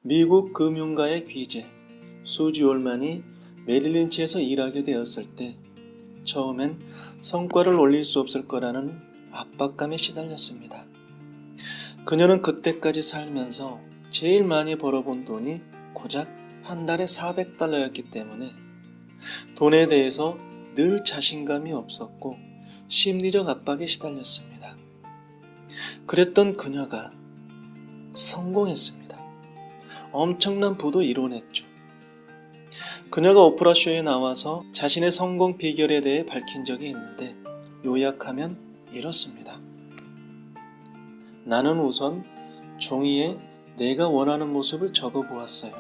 미국 금융가의 귀재 수지 올만이 메릴린치에서 일하게 되었을 때 처음엔 성과를 올릴 수 없을 거라는 압박감에 시달렸습니다. 그녀는 그때까지 살면서 제일 많이 벌어본 돈이 고작 한 달에 $400였기 때문에 돈에 대해서 늘 자신감이 없었고 심리적 압박에 시달렸습니다. 그랬던 그녀가 성공했습니다. 엄청난 부도 이뤄냈죠. 그녀가 오프라쇼에 나와서 자신의 성공 비결에 대해 밝힌 적이 있는데 요약하면 이렇습니다. 나는 우선 종이에 내가 원하는 모습을 적어보았어요.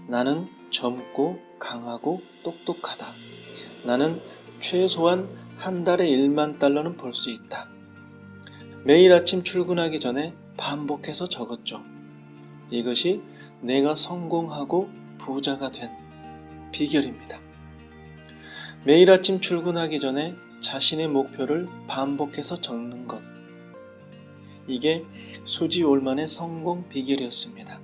나는 젊고 강하고 똑똑하다. 나는 최소한 한 달에 $10,000는 벌 수 있다. 매일 아침 출근하기 전에 반복해서 적었죠. 이것이 내가 성공하고 부자가 된 비결입니다. 매일 아침 출근하기 전에 자신의 목표를 반복해서 적는 것. 이게 수지 올만의 성공 비결이었습니다.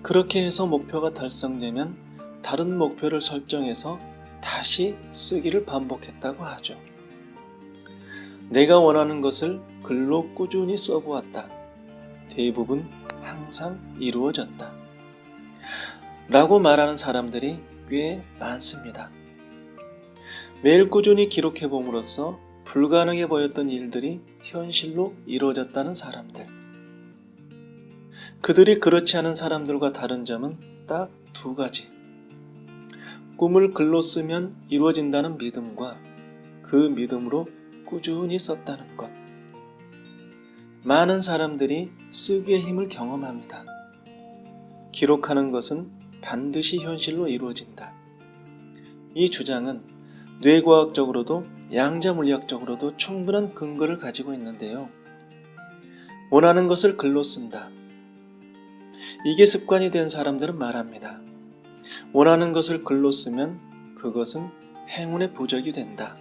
그렇게 해서 목표가 달성되면 다른 목표를 설정해서 다시 쓰기를 반복했다고 하죠. 내가 원하는 것을 글로 꾸준히 써보았다. 대부분 항상 이루어졌다. 라고 말하는 사람들이 꽤 많습니다. 매일 꾸준히 기록해봄으로써 불가능해 보였던 일들이 현실로 이루어졌다는 사람들. 그들이 그렇지 않은 사람들과 다른 점은 딱 두 가지. 꿈을 글로 쓰면 이루어진다는 믿음과 그 믿음으로 꾸준히 썼다는 것. 많은 사람들이 쓰기의 힘을 경험합니다. 기록하는 것은 반드시 현실로 이루어진다. 이 주장은 뇌과학적으로도 양자물리학적으로도 충분한 근거를 가지고 있는데요. 원하는 것을 글로 쓴다. 이게 습관이 된 사람들은 말합니다. 원하는 것을 글로 쓰면 그것은 행운의 부적이 된다.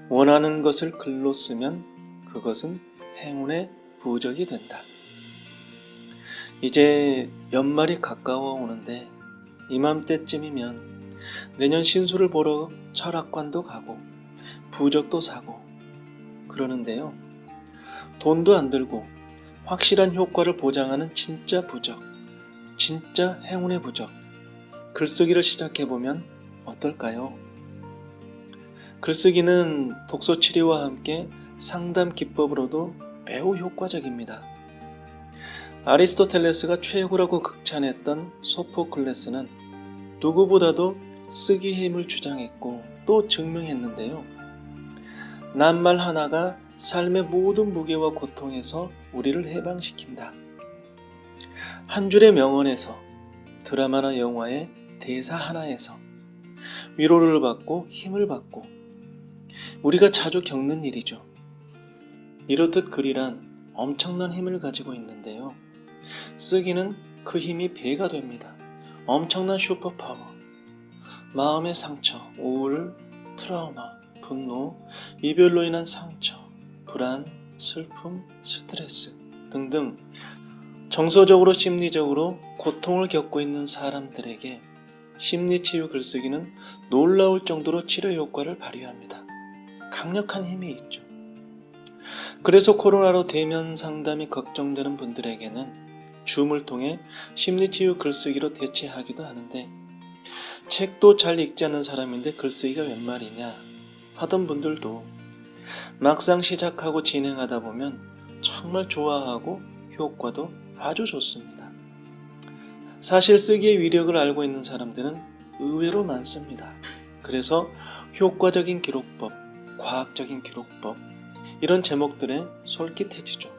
원하는 것을 글로 쓰면 그것은 행운의 부적이 된다. 이제 연말이 가까워 오는데 이맘때쯤이면 내년 신수를 보러 철학관도 가고 부적도 사고 그러는데요. 돈도 안 들고 확실한 효과를 보장하는 진짜 부적, 진짜 행운의 부적, 글쓰기를 시작해보면 어떨까요? 글쓰기는 독서 치료와 함께 상담 기법으로도 매우 효과적입니다. 아리스토텔레스가 최고라고 극찬했던 소포클레스는 누구보다도 쓰기의 힘을 주장했고 또 증명했는데요. 낱말 하나가 삶의 모든 무게와 고통에서 우리를 해방시킨다. 한 줄의 명언에서, 드라마나 영화의 대사 하나에서 위로를 받고 힘을 받고 우리가 자주 겪는 일이죠. 이렇듯 글이란 엄청난 힘을 가지고 있는데요. 쓰기는 그 힘이 배가 됩니다. 엄청난 슈퍼파워. 마음의 상처, 우울, 트라우마, 분노, 이별로 인한 상처, 불안, 슬픔, 스트레스 등등 정서적으로 심리적으로 고통을 겪고 있는 사람들에게 심리치유 글쓰기는 놀라울 정도로 치료 효과를 발휘합니다. 강력한 힘이 있죠. 그래서 코로나로 대면 상담이 걱정되는 분들에게는 줌을 통해 심리치유 글쓰기로 대체하기도 하는데 책도 잘 읽지 않는 사람인데 글쓰기가 웬 말이냐 하던 분들도 막상 시작하고 진행하다 보면 정말 좋아하고 효과도 아주 좋습니다. 사실 쓰기의 위력을 알고 있는 사람들은 의외로 많습니다. 그래서 효과적인 기록법, 과학적인 기록법 이런 제목들에 솔깃해지죠.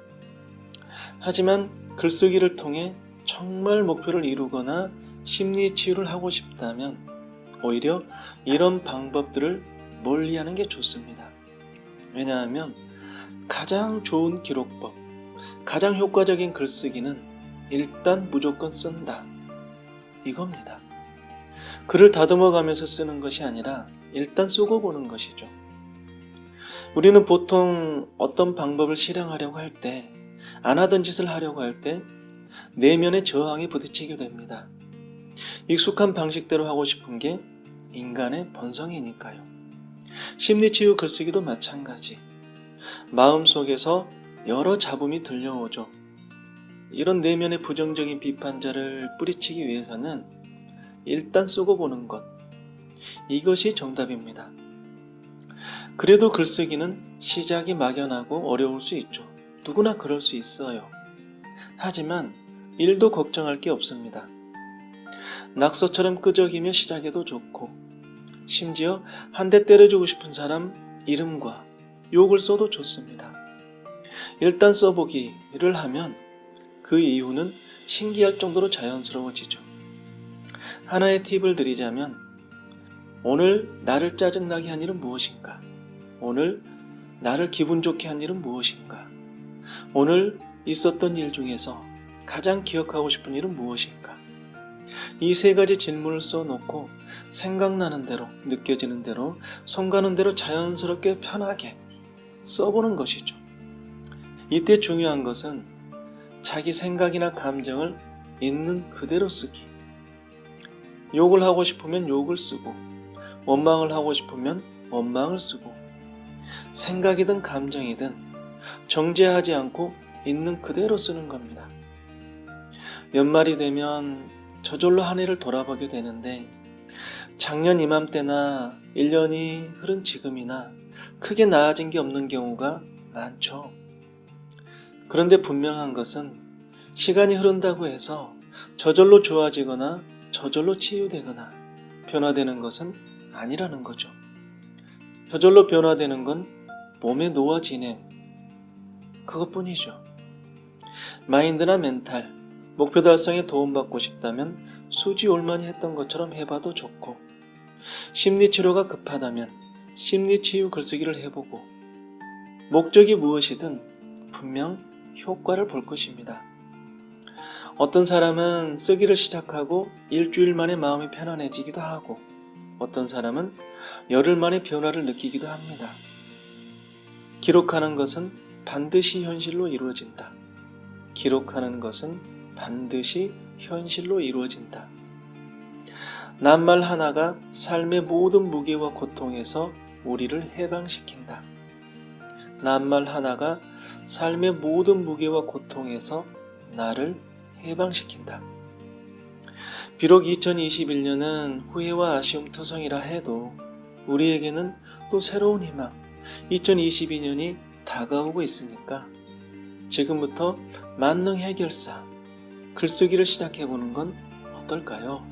하지만 글쓰기를 통해 정말 목표를 이루거나 심리치유를 하고 싶다면 오히려 이런 방법들을 멀리하는 게 좋습니다. 왜냐하면 가장 좋은 기록법, 가장 효과적인 글쓰기는 일단 무조건 쓴다. 이겁니다. 글을 다듬어가면서 쓰는 것이 아니라 일단 쓰고 보는 것이죠. 우리는 보통 어떤 방법을 실행하려고 할 때, 안 하던 짓을 하려고 할 때 내면의 저항에 부딪히게 됩니다. 익숙한 방식대로 하고 싶은 게 인간의 본성이니까요. 심리치유 글쓰기도 마찬가지. 마음속에서 여러 잡음이 들려오죠. 이런 내면의 부정적인 비판자를 뿌리치기 위해서는 일단 쓰고 보는 것, 이것이 정답입니다. 그래도 글쓰기는 시작이 막연하고 어려울 수 있죠. 누구나 그럴 수 있어요. 하지만 일도 걱정할 게 없습니다. 낙서처럼 끄적이며 시작해도 좋고, 심지어 한 대 때려주고 싶은 사람 이름과 욕을 써도 좋습니다. 일단 써보기를 하면 그 이후는 신기할 정도로 자연스러워지죠. 하나의 팁을 드리자면, 오늘 나를 짜증나게 한 일은 무엇인가? 오늘 나를 기분 좋게 한 일은 무엇인가? 오늘 있었던 일 중에서 가장 기억하고 싶은 일은 무엇인가? 이 세 가지 질문을 써놓고 생각나는 대로, 느껴지는 대로, 손 가는 대로 자연스럽게 편하게 써보는 것이죠. 이때 중요한 것은 자기 생각이나 감정을 있는 그대로 쓰기. 욕을 하고 싶으면 욕을 쓰고, 원망을 하고 싶으면 원망을 쓰고, 생각이든 감정이든 정죄하지 않고 있는 그대로 쓰는 겁니다. 연말이 되면 저절로 한 해를 돌아보게 되는데, 작년 이맘때나 1년이 흐른 지금이나 크게 나아진 게 없는 경우가 많죠. 그런데 분명한 것은 시간이 흐른다고 해서 저절로 좋아지거나 저절로 치유되거나 변화되는 것은 아니라는 거죠. 저절로 변화되는 건 몸의 노화 진행, 그것뿐이죠. 마인드나 멘탈, 목표 달성에 도움받고 싶다면 수지 올만이 했던 것처럼 해봐도 좋고, 심리치료가 급하다면 심리치유 글쓰기를 해보고, 목적이 무엇이든 분명 효과를 볼 것입니다. 어떤 사람은 쓰기를 시작하고 일주일 만에 마음이 편안해지기도 하고, 어떤 사람은 열흘 만에 변화를 느끼기도 합니다. 기록하는 것은 반드시 현실로 이루어진다. 기록하는 것은 반드시 현실로 이루어진다. 낱말 하나가 삶의 모든 무게와 고통에서 우리를 해방시킨다. 낱말 하나가 삶의 모든 무게와 고통에서 나를 해방시킨다. 비록 2021년은 후회와 아쉬움 투성이라 해도 우리에게는 또 새로운 희망, 2022년이 다가오고 있으니까 지금부터 만능 해결사, 글쓰기를 시작해보는 건 어떨까요?